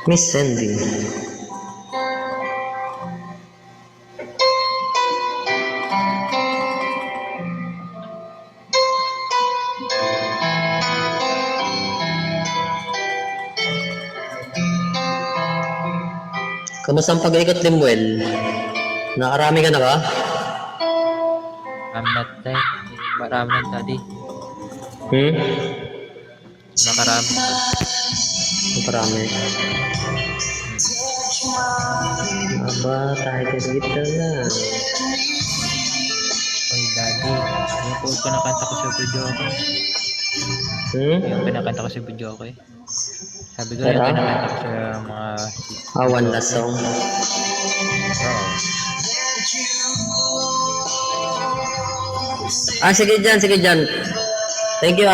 Miss Sandy. Kamusta ang pag-ikot, Limuel? Nakarami ka na ba? I'm not that. Marami lang tadi. Nakarami. Nakarami. Aba, tayo dito na. Oy, daddy. Yung po pinakanta ko sa video ko. Yung pinakanta ko sa video ko eh. Sabi ko yung pinakanta ko sa mga... One last song. Oo. Sige dyan. Thank you,